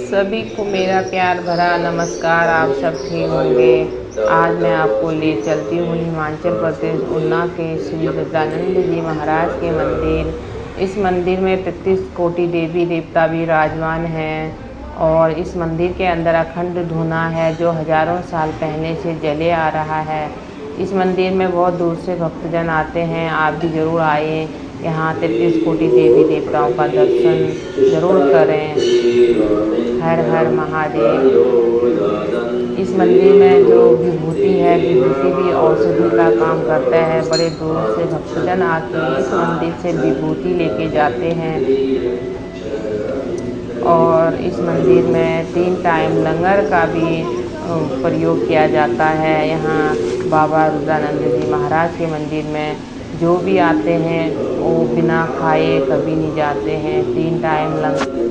सभी को मेरा प्यार भरा नमस्कार। आप सब ठीक होंगे। आज मैं आपको ले चलती हूँ हिमाचल प्रदेश उना के श्री रुद्रानंद जी महाराज के मंदिर। इस मंदिर में 33 कोटि देवी देवता भी विराजमान हैं और इस मंदिर के अंदर अखंड धूना है जो हजारों साल पहले से जले आ रहा है। इस मंदिर में बहुत दूर से भक्तजन आते हैं। आप भी ज़रूर आए, यहाँ 33 कोटि देवी देवताओं का दर्शन ज़रूर करें। हर हर महादेव। इस मंदिर में जो विभूति है, विभूति भी औषधि का काम करता है। बड़े दूर से भक्तजन आके इस मंदिर से विभूति लेके जाते हैं और इस मंदिर में 3 टाइम लंगर का भी प्रयोग किया जाता है। यहाँ बाबा रुद्रानंद जी महाराज के मंदिर में जो भी आते हैं वो बिना खाए कभी नहीं जाते हैं। 3 टाइम लंगर